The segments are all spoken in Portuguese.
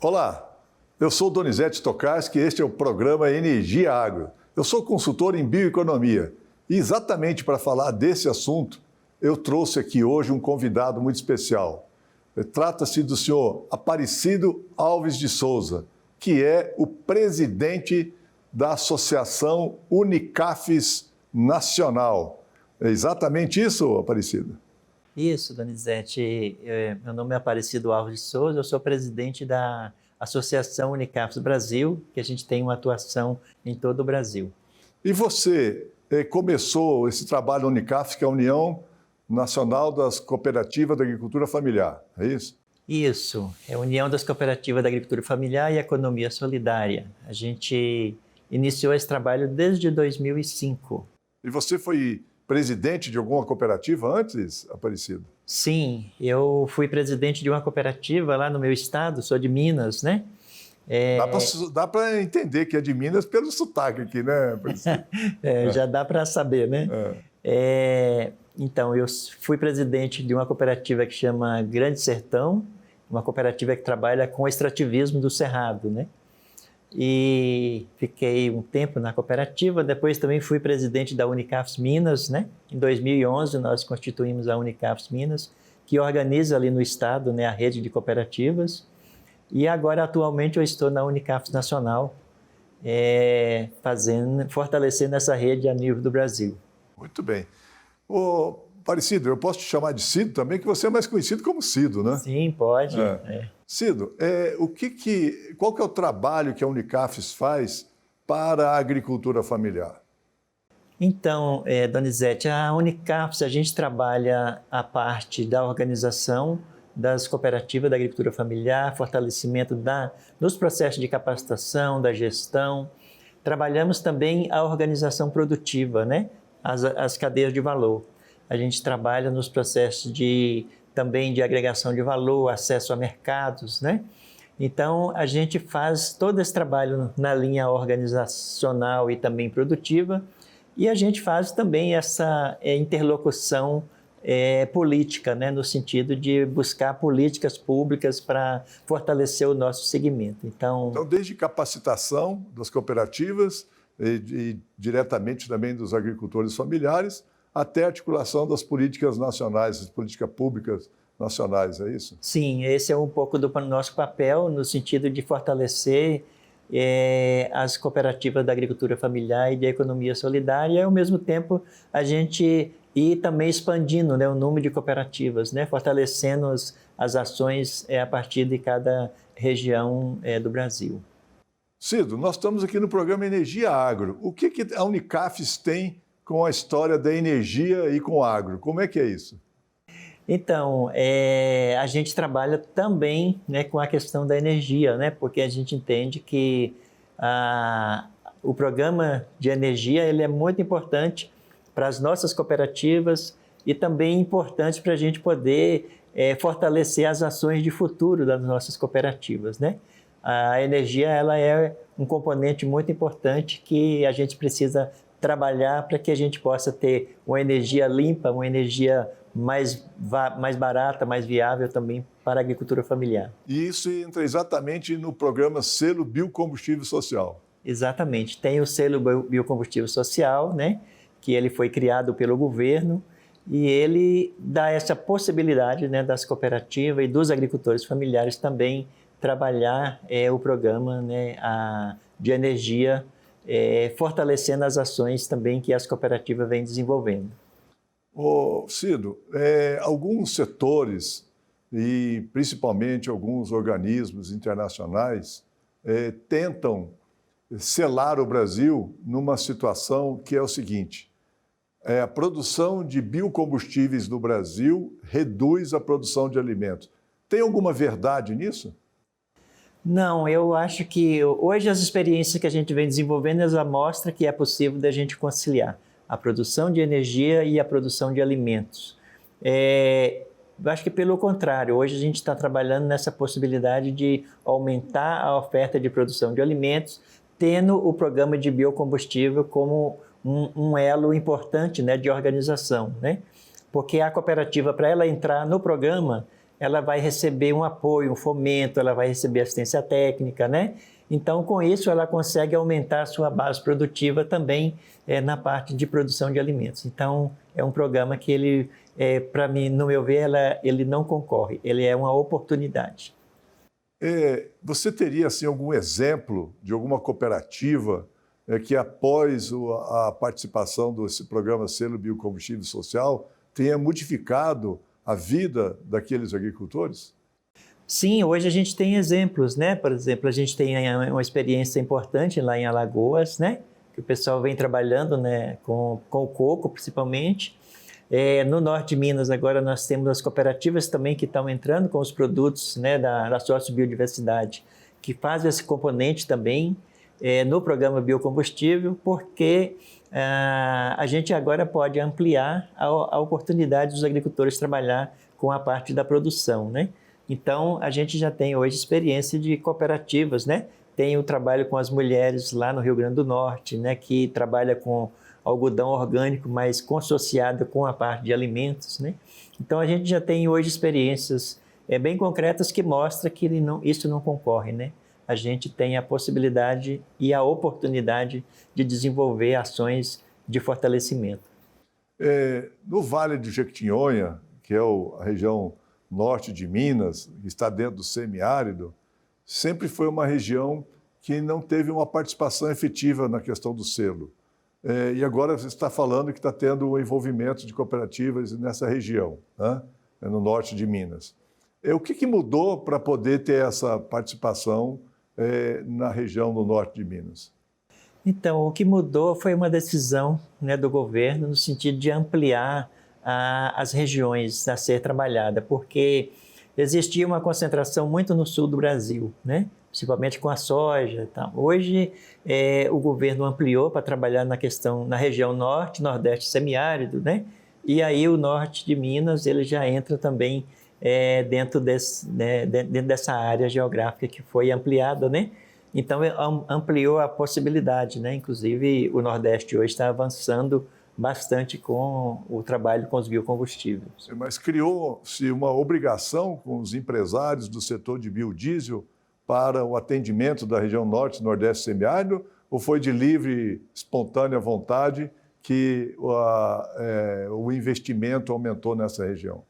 Olá, eu sou Donizete Tokarski e este é o programa Energia Agro. Eu sou consultor em bioeconomia e exatamente para falar desse assunto, eu trouxe aqui hoje um convidado muito especial. Trata-se do senhor Aparecido Alves de Souza, que é o presidente da Associação Unicafes Nacional. É exatamente isso, Aparecido? Isso, Donizete. Meu nome é Aparecido Alves de Souza, eu sou presidente da Associação Unicafes Brasil, que a gente tem uma atuação em todo o Brasil. E você começou esse trabalho na Unicafes, que é a União Nacional das Cooperativas da Agricultura Familiar, é isso? Isso, é a União das Cooperativas da Agricultura Familiar e Economia Solidária. A gente iniciou esse trabalho desde 2005. E você foi presidente de alguma cooperativa antes, Aparecido? Sim, eu fui presidente de uma cooperativa lá no meu estado, sou de Minas, né? Dá para entender que é de Minas pelo sotaque aqui, né, Aparecido? Já dá para saber, né? Então, eu fui presidente de uma cooperativa que chama Grande Sertão, uma cooperativa que trabalha com o extrativismo do cerrado, né? E fiquei um tempo na cooperativa, depois também fui presidente da Unicafes Minas, né? Em 2011 nós constituímos a Unicafes Minas, que organiza ali no estado, né, a rede de cooperativas. E agora, atualmente, eu estou na Unicafes Nacional, fortalecendo essa rede a nível do Brasil. Muito bem. Ô, Aparecido, eu posso te chamar de Cido também, que você é mais conhecido como Cido, né? Sim, pode. Cido, qual que é o trabalho que a Unicafes faz para a agricultura familiar? Então, Donizete, a Unicafes, a gente trabalha a parte da organização das cooperativas da agricultura familiar, fortalecimento dos processos de capacitação, da gestão. Trabalhamos também a organização produtiva, né? As cadeias de valor. A gente trabalha nos processos também de agregação de valor, acesso a mercados, né? Então, a gente faz todo esse trabalho na linha organizacional e também produtiva, e a gente faz também essa interlocução política, né? No sentido de buscar políticas públicas para fortalecer o nosso segmento. Então, desde capacitação das cooperativas e diretamente também dos agricultores familiares, até a articulação das políticas nacionais, das políticas públicas nacionais, é isso? Sim, esse é um pouco do nosso papel, no sentido de fortalecer as cooperativas da agricultura familiar e da economia solidária, e ao mesmo tempo a gente ir também expandindo, né, o número de cooperativas, né, fortalecendo as ações a partir de cada região do Brasil. Cido, nós estamos aqui no programa Energia Agro. O que a Unicafes tem com a história da energia e com o agro? Como é que é isso? Então, a gente trabalha também, né, com a questão da energia, né, porque a gente entende que o programa de energia ele é muito importante para as nossas cooperativas e também importante para a gente poder fortalecer as ações de futuro das nossas cooperativas, né? A energia ela é um componente muito importante que a gente precisa trabalhar para que a gente possa ter uma energia limpa, uma energia mais barata, mais viável também para a agricultura familiar. E isso entra exatamente no programa Selo Biocombustível Social. Exatamente. Tem o Selo Biocombustível Social, né, que ele foi criado pelo governo e ele dá essa possibilidade, né, das cooperativas e dos agricultores familiares também trabalhar o programa, né, de energia, fortalecendo as ações também que as cooperativas vêm desenvolvendo. Cido, alguns setores e principalmente alguns organismos internacionais tentam selar o Brasil numa situação que é o seguinte: a produção de biocombustíveis no Brasil reduz a produção de alimentos. Tem alguma verdade nisso? Não, eu acho que hoje as experiências que a gente vem desenvolvendo, elas mostram que é possível da gente conciliar a produção de energia e a produção de alimentos. Eu acho que pelo contrário, hoje a gente está trabalhando nessa possibilidade de aumentar a oferta de produção de alimentos, tendo o programa de biocombustível como um elo importante, né, de organização, né? Porque a cooperativa, para ela entrar no programa, ela vai receber um apoio, um fomento, ela vai receber assistência técnica, né? Então, com isso, ela consegue aumentar a sua base produtiva também na parte de produção de alimentos. Então, é um programa que ele, para mim, no meu ver, ele não concorre, ele é uma oportunidade. Você teria assim, algum exemplo de alguma cooperativa que, após a participação desse programa Selo Biocombustível Social, tenha modificado a vida daqueles agricultores? Sim, hoje a gente tem exemplos, né? Por exemplo, a gente tem uma experiência importante lá em Alagoas, né? Que o pessoal vem trabalhando, né? Com o coco, principalmente. No norte de Minas, agora nós temos as cooperativas também que estão entrando com os produtos, né? Da sociobiodiversidade, que fazem esse componente também no programa Biocombustível, porque a gente agora pode ampliar a oportunidade dos agricultores trabalhar com a parte da produção, né? Então, a gente já tem hoje experiência de cooperativas, né? Tem o trabalho com as mulheres lá no Rio Grande do Norte, né? Que trabalha com algodão orgânico, mas consociado com a parte de alimentos, né? Então, a gente já tem hoje experiências bem concretas que mostram que isso não concorre, né? A gente tem a possibilidade e a oportunidade de desenvolver ações de fortalecimento. No Vale do Jequitinhonha, que é a região norte de Minas, que está dentro do semiárido, sempre foi uma região que não teve uma participação efetiva na questão do selo. E agora você está falando que está tendo o envolvimento de cooperativas nessa região, né? No norte de Minas. O que mudou para poder ter essa participação na região do norte de Minas? Então, o que mudou foi uma decisão, né, do governo no sentido de ampliar as regiões a ser trabalhada, porque existia uma concentração muito no sul do Brasil, né? Principalmente com a soja e tal. Hoje, o governo ampliou para trabalhar na região norte, nordeste semiárido, né? E aí o norte de Minas ele já entra também dentro dessa área geográfica que foi ampliada, né? Então, ampliou a possibilidade, né? Inclusive, o Nordeste hoje está avançando bastante com o trabalho com os biocombustíveis. Mas criou-se uma obrigação com os empresários do setor de biodiesel para o atendimento da região norte e nordeste semiárido, ou foi de livre, espontânea vontade que o investimento aumentou nessa região?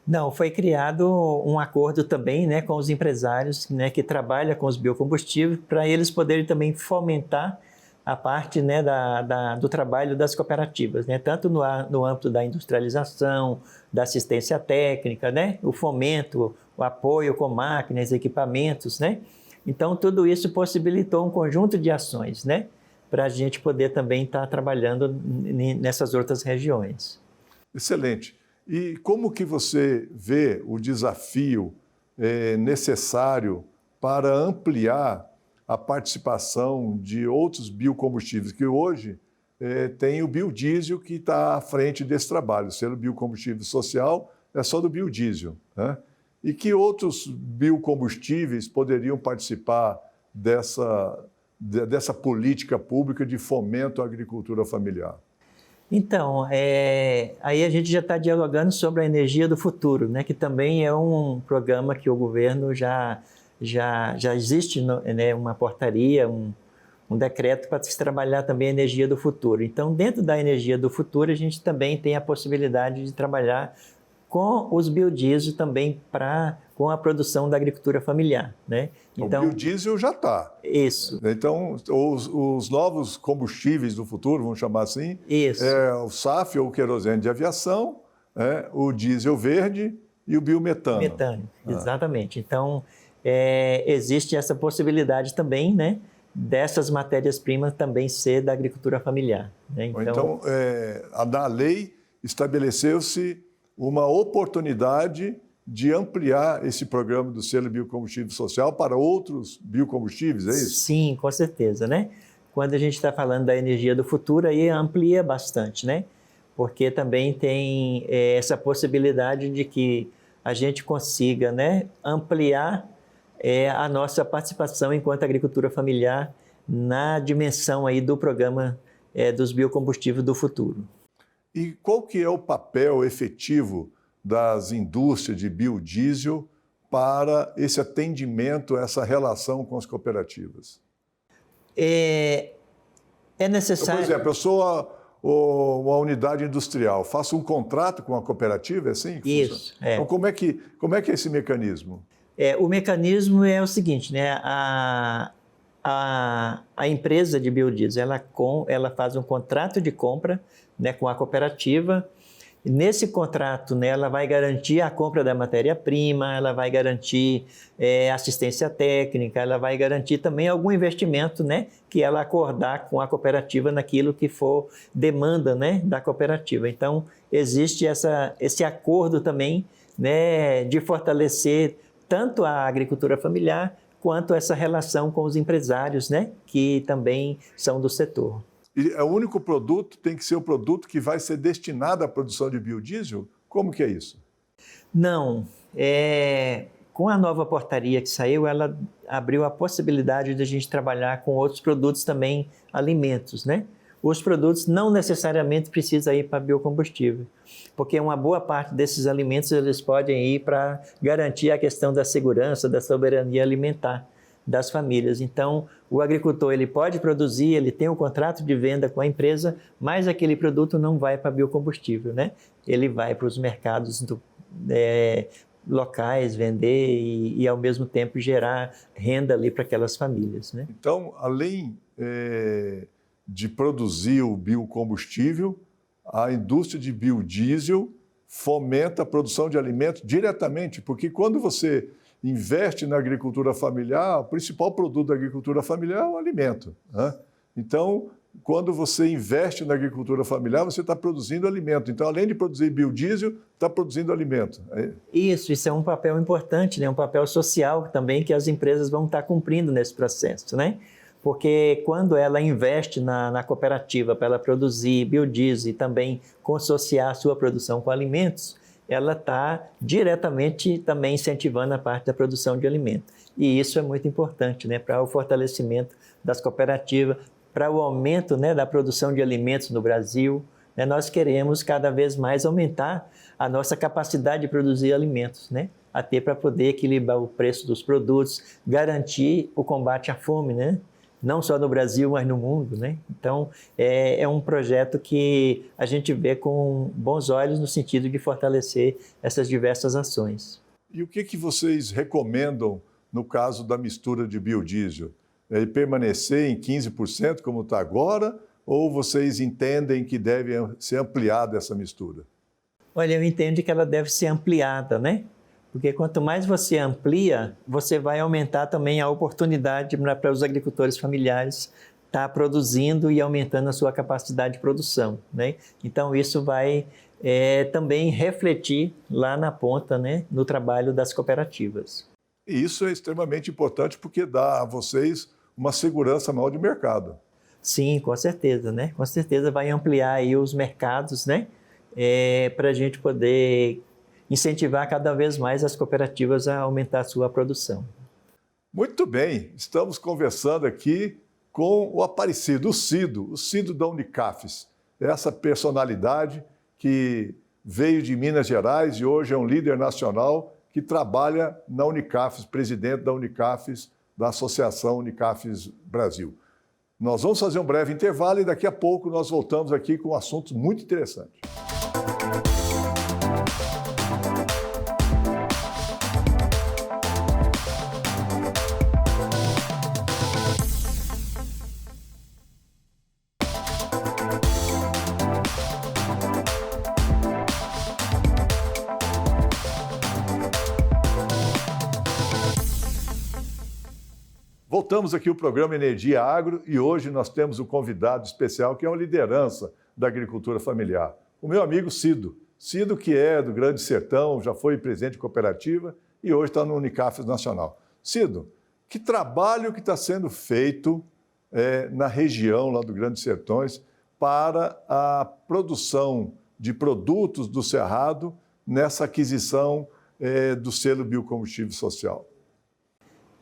Não, foi criado um acordo também, né, com os empresários, né, que trabalham com os biocombustíveis, para eles poderem também fomentar a parte, né, do trabalho das cooperativas, né, tanto no âmbito da industrialização, da assistência técnica, né, o fomento, o apoio com máquinas, equipamentos, né. Então, tudo isso possibilitou um conjunto de ações, né, para a gente poder também estar trabalhando nessas outras regiões. Excelente. E como que você vê o desafio necessário para ampliar a participação de outros biocombustíveis, que hoje tem o biodiesel que está à frente desse trabalho, sendo biocombustível social, é só do biodiesel, né? E que outros biocombustíveis poderiam participar dessa política pública de fomento à agricultura familiar? Então, aí a gente já está dialogando sobre a energia do futuro, né? Que também é um programa que o governo já existe, né? Uma portaria, um decreto para se trabalhar também a energia do futuro. Então, dentro da energia do futuro, a gente também tem a possibilidade de trabalhar com os biodiesel também com a produção da agricultura familiar, né? Então, o biodiesel já está. Isso. Então, os novos combustíveis do futuro, vamos chamar assim, isso. O SAF, ou o querosene de aviação, o diesel verde e o biometano. Metano, exatamente. Então, existe essa possibilidade também, né, dessas matérias-primas também ser da agricultura familiar, né? Então, na lei estabeleceu-se uma oportunidade de ampliar esse programa do selo biocombustível social para outros biocombustíveis, é isso? Sim, com certeza, né? Quando a gente está falando da energia do futuro, aí amplia bastante, né? Porque também tem essa possibilidade de que a gente consiga, né, ampliar a nossa participação enquanto agricultura familiar na dimensão aí do programa dos biocombustíveis do futuro. E qual que é o papel efetivo das indústrias de biodiesel para esse atendimento, essa relação com as cooperativas? É necessário... Por exemplo, eu sou uma unidade industrial, faço um contrato com a cooperativa, é assim que funciona? Isso, é. Então, como é que é esse mecanismo? O mecanismo é o seguinte, né? A empresa de biodiesel, ela faz um contrato de compra, né, com a cooperativa. Nesse contrato, né, ela vai garantir a compra da matéria-prima, ela vai garantir assistência técnica, ela vai garantir também algum investimento, né, que ela acordar com a cooperativa naquilo que for demanda, né, da cooperativa. Então, existe esse acordo também, né, de fortalecer tanto a agricultura familiar quanto essa relação com os empresários, né, que também são do setor. E o único produto tem que ser o produto que vai ser destinado à produção de biodiesel? Como que é isso? Não. Com a nova portaria que saiu, ela abriu a possibilidade de a gente trabalhar com outros produtos também, alimentos, né? Os produtos não necessariamente precisam ir para biocombustível, porque uma boa parte desses alimentos eles podem ir para garantir a questão da segurança, da soberania alimentar das famílias. Então, o agricultor ele pode produzir, ele tem um contrato de venda com a empresa, mas aquele produto não vai para biocombustível, né? Ele vai para os mercados locais vender e, ao mesmo tempo, gerar renda ali para aquelas famílias, né? Então, além de produzir o biocombustível, a indústria de biodiesel fomenta a produção de alimentos diretamente, porque quando você investe na agricultura familiar, o principal produto da agricultura familiar é o alimento, né? Então, quando você investe na agricultura familiar, você está produzindo alimento. Então, além de produzir biodiesel, está produzindo alimento. Isso é um papel importante, né? Um papel social também que as empresas vão estar cumprindo nesse processo, né? Porque quando ela investe na cooperativa para ela produzir biodiesel e também consociar a sua produção com alimentos, ela está diretamente também incentivando a parte da produção de alimento. E isso é muito importante, né, para o fortalecimento das cooperativas, para o aumento, né, da produção de alimentos no Brasil. Né? Nós queremos cada vez mais aumentar a nossa capacidade de produzir alimentos, né, até para poder equilibrar o preço dos produtos, garantir o combate à fome, né? Não só no Brasil, mas no mundo, né? Então, é um projeto que a gente vê com bons olhos no sentido de fortalecer essas diversas ações. E o que vocês recomendam no caso da mistura de biodiesel? Permanecer em 15%, como está agora, ou vocês entendem que deve ser ampliada essa mistura? Olha, eu entendo que ela deve ser ampliada, né? Porque quanto mais você amplia, você vai aumentar também a oportunidade para os agricultores familiares estar produzindo e aumentando a sua capacidade de produção, né? Então, isso vai também refletir lá na ponta, né, no trabalho das cooperativas. E isso é extremamente importante porque dá a vocês uma segurança maior de mercado. Sim, com certeza, né? Com certeza vai ampliar aí os mercados, né? Para a gente poder incentivar cada vez mais as cooperativas a aumentar a sua produção. Muito bem, estamos conversando aqui com o Aparecido, o Cido da Unicafes. Essa personalidade que veio de Minas Gerais e hoje é um líder nacional que trabalha na Unicafes, presidente da Unicafes, da Associação Unicafes Brasil. Nós vamos fazer um breve intervalo e daqui a pouco nós voltamos aqui com um assunto muito interessante. Voltamos aqui ao programa Energia Agro e hoje nós temos um convidado especial que é uma liderança da agricultura familiar, o meu amigo Cido. Cido que é do Grande Sertão, já foi presidente de cooperativa e hoje está no Unicafes Nacional. Cido, que trabalho que está sendo feito na região lá do Grande Sertões para a produção de produtos do Cerrado nessa aquisição do selo Biocombustível Social?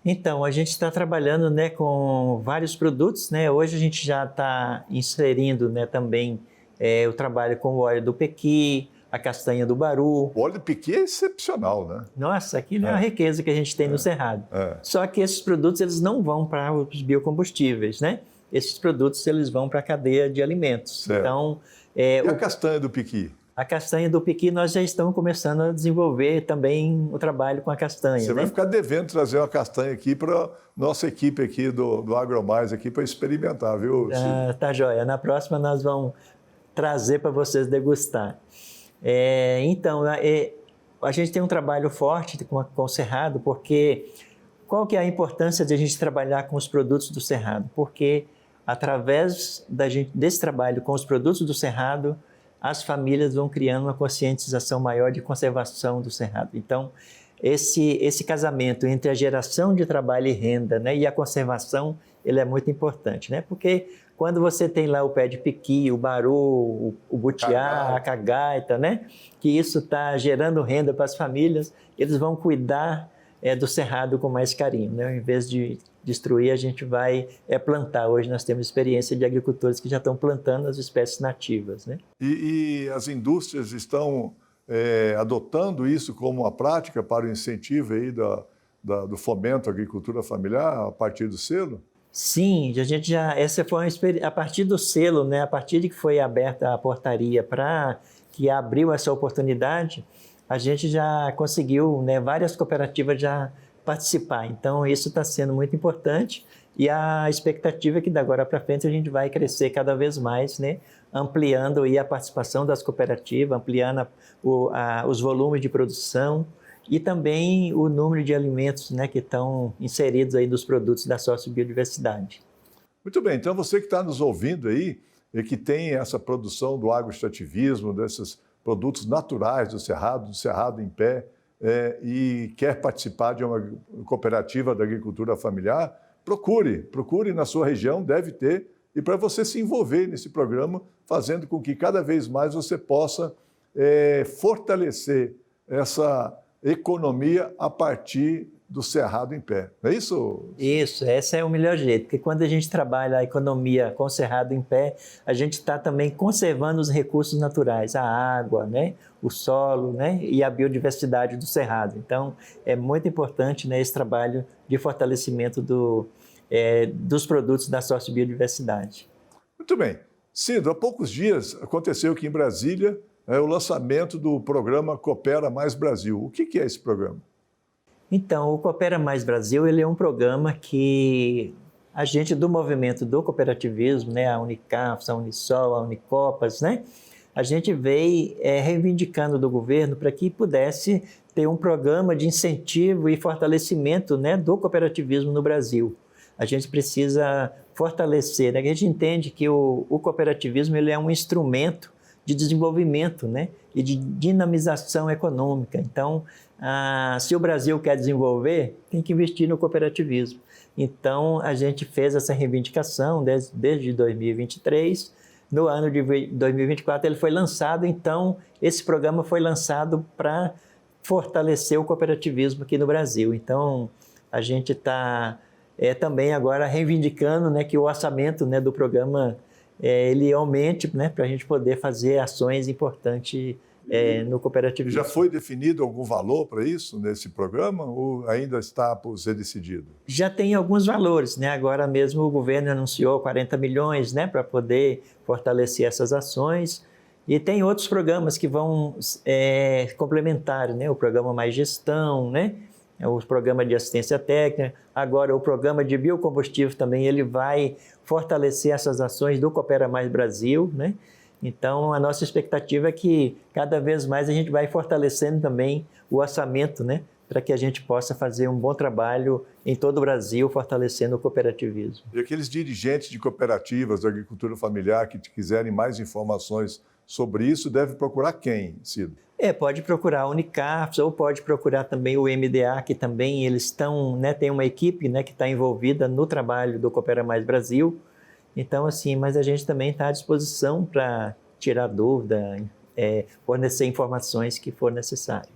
Então, a gente está trabalhando, né, com vários produtos, né? Hoje a gente já está inserindo, né, também o trabalho com o óleo do pequi, a castanha do Baru. O óleo de piqui é excepcional, né? Nossa, aquilo é uma riqueza que a gente tem no Cerrado. Só que esses produtos eles não vão para os biocombustíveis, né? Esses produtos eles vão para a cadeia de alimentos. Certo. Então, e a castanha do piqui? A castanha do piqui, nós já estamos começando a desenvolver também o trabalho com a castanha. Você vai ficar devendo trazer uma castanha aqui para nossa equipe aqui do AgroMais aqui para experimentar, viu? Tá joia. Na próxima nós vamos trazer para vocês degustar. Então, a gente tem um trabalho forte com o Cerrado, porque qual que é a importância de a gente trabalhar com os produtos do Cerrado? Porque através desse trabalho com os produtos do Cerrado, as famílias vão criando uma conscientização maior de conservação do Cerrado. Então, esse casamento entre a geração de trabalho e renda, né, e a conservação, ele é muito importante, né? Porque quando você tem lá o pé de piqui, o baru, o butiá, a cagaita, né, que isso está gerando renda para as famílias, eles vão cuidar do Cerrado com mais carinho, né? Em vez de destruir, a gente vai plantar. Hoje nós temos experiência de agricultores que já estão plantando as espécies nativas, né? E as indústrias estão adotando isso como uma prática para o incentivo aí do fomento à agricultura familiar a partir do selo? Sim, a gente essa foi a partir do selo, né? A partir de que foi aberta a portaria que abriu essa oportunidade, a gente já conseguiu, né, várias cooperativas já participar. Então, isso está sendo muito importante e a expectativa é que, da agora para frente, a gente vai crescer cada vez mais, né, ampliando aí a participação das cooperativas, ampliando os volumes de produção e também o número de alimentos, né, que estão inseridos aí nos produtos da sociobiodiversidade. Muito bem, então você que está nos ouvindo aí e que tem essa produção do agroextrativismo, desses produtos naturais do Cerrado em pé, e quer participar de uma cooperativa da agricultura familiar, procure na sua região, deve ter, e para você se envolver nesse programa, fazendo com que cada vez mais você possa fortalecer essa economia a partir do Cerrado em pé. Não é isso? Isso, esse é o melhor jeito, porque quando a gente trabalha a economia com o Cerrado em pé, a gente está também conservando os recursos naturais, a água, né, o solo, né, e a biodiversidade do Cerrado. Então, é muito importante, né, esse trabalho de fortalecimento dos produtos da sociobiodiversidade. Muito bem. Cido, há poucos dias aconteceu aqui em Brasília o lançamento do programa Coopera Mais Brasil. O que é esse programa? Então, o Coopera Mais Brasil, ele é um programa que a gente do movimento do cooperativismo, né, a Unicaf, a Unisol, a Unicopas, né, a gente veio reivindicando do governo para que pudesse ter um programa de incentivo e fortalecimento, né, do cooperativismo no Brasil. A gente precisa fortalecer, né, a gente entende que o cooperativismo ele é um instrumento de desenvolvimento, né, e de dinamização econômica. Então, se o Brasil quer desenvolver, tem que investir no cooperativismo. Então, a gente fez essa reivindicação desde 2023. No ano de 2024, ele foi lançado. Então, esse programa foi lançado para fortalecer o cooperativismo aqui no Brasil. Então, a gente está também agora reivindicando, né, que o orçamento, né, do programa ele aumente, né, para a gente poder fazer ações importantes no cooperativismo. Já foi definido algum valor para isso nesse programa ou ainda está por ser decidido? Já tem alguns valores, né? Agora mesmo o governo anunciou 40 milhões, né, para poder fortalecer essas ações. E tem outros programas que vão complementar, né? O programa Mais Gestão, né? O programa de assistência técnica. Agora o programa de biocombustível também ele vai fortalecer essas ações do Coopera Mais Brasil, né? Então, a nossa expectativa é que cada vez mais a gente vai fortalecendo também o orçamento, né, para que a gente possa fazer um bom trabalho em todo o Brasil, fortalecendo o cooperativismo. E aqueles dirigentes de cooperativas da agricultura familiar que quiserem mais informações sobre isso, devem procurar quem, Cido? Pode procurar a Unicaf ou pode procurar também o MDA, que também eles estão, né, tem uma equipe, né, que está envolvida no trabalho do Coopera Mais Brasil. Então, assim, mas a gente também está à disposição para tirar dúvida, fornecer informações que for necessário.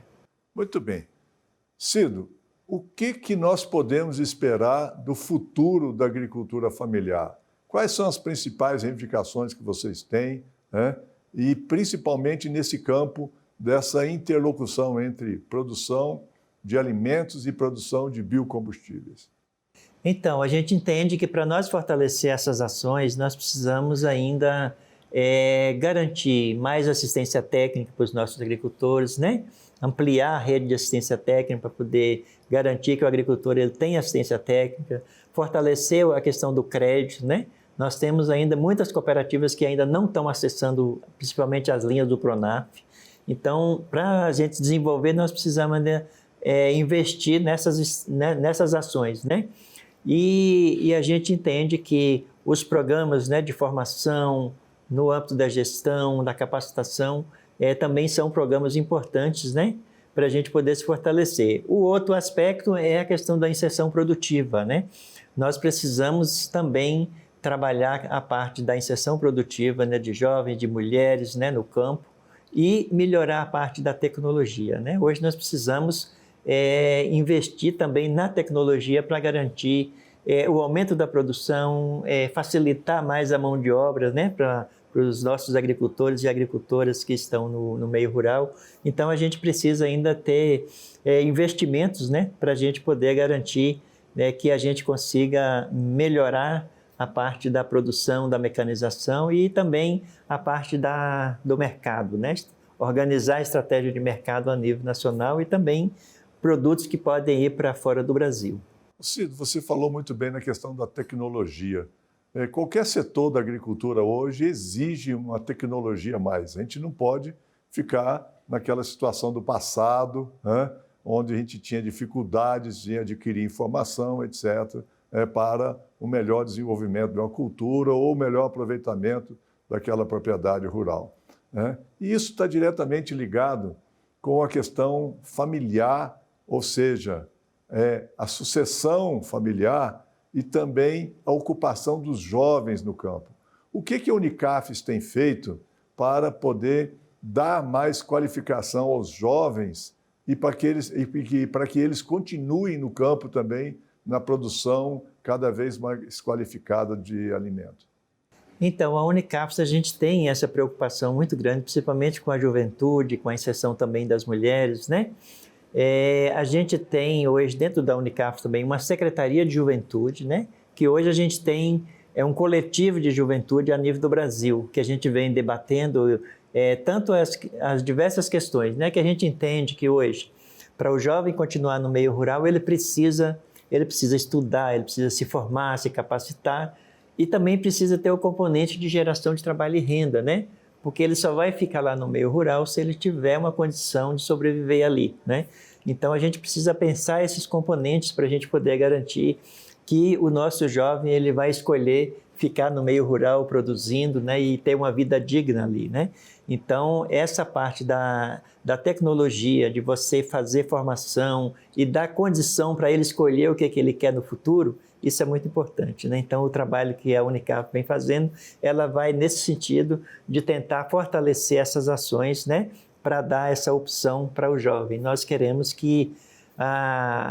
Muito bem. Cido, o que nós podemos esperar do futuro da agricultura familiar? Quais são as principais reivindicações que vocês têm, né? E principalmente nesse campo dessa interlocução entre produção de alimentos e produção de biocombustíveis? Então, a gente entende que para nós fortalecer essas ações, nós precisamos ainda garantir mais assistência técnica para os nossos agricultores, né? Ampliar a rede de assistência técnica para poder garantir que o agricultor ele tenha assistência técnica, fortalecer a questão do crédito, né? Nós temos ainda muitas cooperativas que ainda não estão acessando, principalmente as linhas do Pronaf. Então, para a gente desenvolver, nós precisamos ainda, investir nessas ações, né? E a gente entende que os programas, né, de formação, no âmbito da gestão, da capacitação, também são programas importantes, né, para a gente poder se fortalecer. O outro aspecto é a questão da inserção produtiva, né? Nós precisamos também trabalhar a parte da inserção produtiva, né, de jovens, de mulheres, né, no campo, e melhorar a parte da tecnologia, né? Hoje nós precisamos investir também na tecnologia para garantir o aumento da produção, facilitar mais a mão de obra, né, para os nossos agricultores e agricultoras que estão no meio rural. Então, a gente precisa ainda ter investimentos, né, para a gente poder garantir, né, que a gente consiga melhorar a parte da produção, da mecanização e também a parte do mercado, né? Organizar a estratégia de mercado a nível nacional e também produtos que podem ir para fora do Brasil. Cido, você falou muito bem na questão da tecnologia. Qualquer setor da agricultura hoje exige uma tecnologia a mais. A gente não pode ficar naquela situação do passado, né, onde a gente tinha dificuldades em adquirir informação, etc., para o melhor desenvolvimento de uma cultura ou o melhor aproveitamento daquela propriedade rural, né? E isso está diretamente ligado com a questão familiar, ou seja, a sucessão familiar e também a ocupação dos jovens no campo. O que a Unicafes tem feito para poder dar mais qualificação aos jovens e para que eles continuem no campo também na produção cada vez mais qualificada de alimento? Então, a Unicafes, a gente tem essa preocupação muito grande, principalmente com a juventude, com a inserção também das mulheres, né? A gente tem hoje, dentro da Unicafes também, uma Secretaria de Juventude, né? Que hoje a gente tem um coletivo de juventude a nível do Brasil, que a gente vem debatendo tanto as diversas questões, né? Que a gente entende que hoje, para o jovem continuar no meio rural, ele precisa estudar, ele precisa se formar, se capacitar e também precisa ter o componente de geração de trabalho e renda, né? Porque ele só vai ficar lá no meio rural se ele tiver uma condição de sobreviver ali, né? Então, a gente precisa pensar esses componentes para a gente poder garantir que o nosso jovem ele vai escolher ficar no meio rural produzindo, né, e ter uma vida digna ali, né? Então, essa parte da tecnologia, de você fazer formação e dar condição para ele escolher o que ele quer no futuro, isso é muito importante, né? Então, o trabalho que a Unicafes vem fazendo, ela vai nesse sentido de tentar fortalecer essas ações, né, para dar essa opção para o jovem. Nós queremos que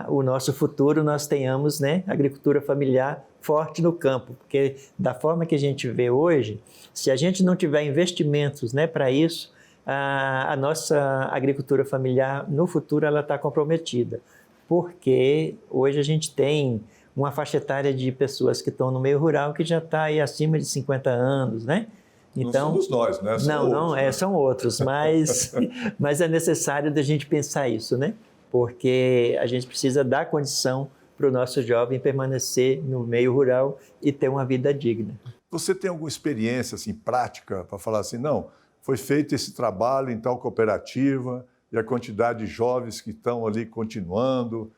o nosso futuro nós tenhamos, né, agricultura familiar forte no campo, porque da forma que a gente vê hoje, se a gente não tiver investimentos, né, para isso, a nossa agricultura familiar no futuro ela está comprometida, porque hoje a gente tem uma faixa etária de pessoas que estão no meio rural que já está aí acima de 50 anos, né? Então, não somos nós, né? São outros, mas é necessário da gente pensar isso, né? Porque a gente precisa dar condição para o nosso jovem permanecer no meio rural e ter uma vida digna. Você tem alguma experiência assim, prática para falar assim, não, foi feito esse trabalho em tal cooperativa e a quantidade de jovens que estão ali continuando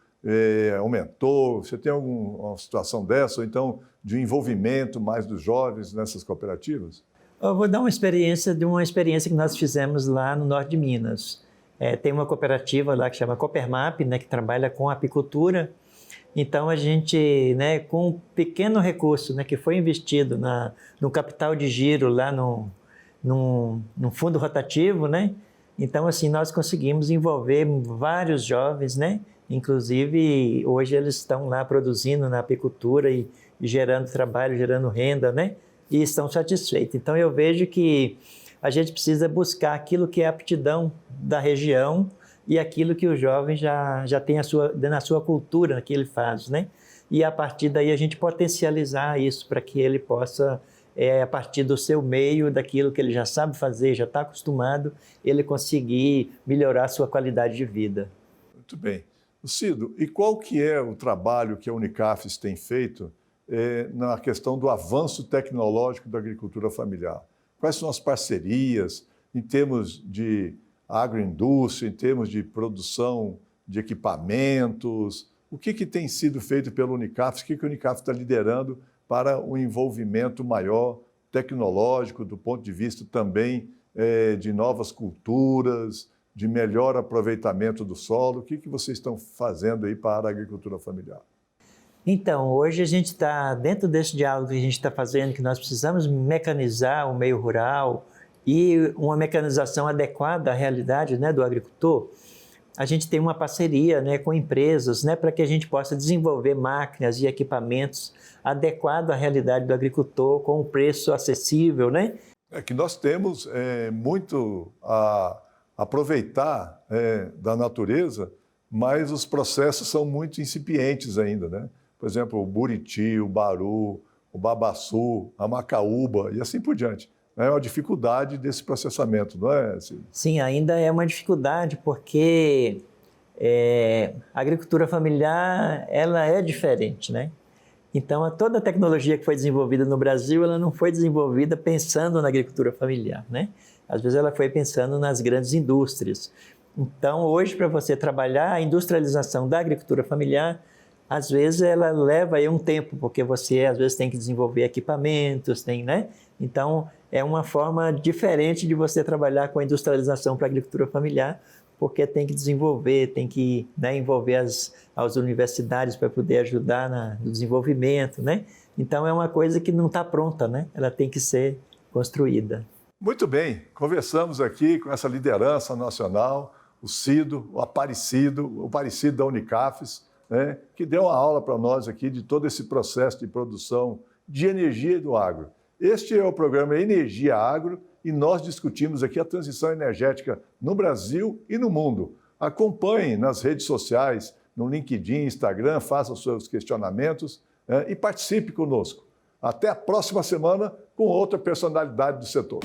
aumentou? Você tem alguma situação dessa, ou então de um envolvimento mais dos jovens nessas cooperativas? Eu vou dar uma experiência que nós fizemos lá no norte de Minas. Tem uma cooperativa lá que chama Coopermap, né, que trabalha com apicultura. Então, a gente, né, com um pequeno recurso, né, que foi investido no capital de giro lá no fundo rotativo, né? Então, assim, nós conseguimos envolver vários jovens, né? Inclusive, hoje eles estão lá produzindo na apicultura e gerando trabalho, gerando renda, né? E estão satisfeitos. Então, eu vejo que a gente precisa buscar aquilo que é a aptidão da região e aquilo que o jovem já tem na sua cultura, que ele faz, né? E a partir daí a gente potencializar isso para que ele possa, a partir do seu meio, daquilo que ele já sabe fazer, já está acostumado, ele conseguir melhorar a sua qualidade de vida. Muito bem. Cido, e qual que é o trabalho que a Unicafes tem feito na questão do avanço tecnológico da agricultura familiar? Quais são as parcerias em termos de agroindústria, em termos de produção de equipamentos? O que tem sido feito pela Unicafes? O que a Unicafes está liderando para um envolvimento maior tecnológico, do ponto de vista também de novas culturas, de melhor aproveitamento do solo? O que vocês estão fazendo aí para a agricultura familiar? Então, hoje a gente está, dentro desse diálogo que a gente está fazendo, que nós precisamos mecanizar o meio rural e uma mecanização adequada à realidade, né, do agricultor, a gente tem uma parceria, né, com empresas, né, para que a gente possa desenvolver máquinas e equipamentos adequados à realidade do agricultor, com um preço acessível, né? É que nós temos muito a aproveitar da natureza, mas os processos são muito incipientes ainda, né? Por exemplo, o buriti, o baru, o babaçu, a macaúba e assim por diante. É uma dificuldade desse processamento, não é, Cid? Sim, ainda é uma dificuldade porque a agricultura familiar ela é diferente, né? Então, toda a tecnologia que foi desenvolvida no Brasil, ela não foi desenvolvida pensando na agricultura familiar, né? Às vezes ela foi pensando nas grandes indústrias. Então, hoje, para você trabalhar a industrialização da agricultura familiar, às vezes ela leva aí um tempo, porque você às vezes tem que desenvolver equipamentos, né? Então, é uma forma diferente de você trabalhar com a industrialização para a agricultura familiar, porque tem que desenvolver, tem que, né, envolver as universidades para poder ajudar no desenvolvimento, né? Então, é uma coisa que não está pronta, né? Ela tem que ser construída. Muito bem, conversamos aqui com essa liderança nacional, o Cido, o Aparecido da Unicafes, né, que deu uma aula para nós aqui de todo esse processo de produção de energia do agro. Este é o programa Energia Agro e nós discutimos aqui a transição energética no Brasil e no mundo. Acompanhe nas redes sociais, no LinkedIn, Instagram, faça os seus questionamentos, né, e participe conosco. Até a próxima semana com outra personalidade do setor.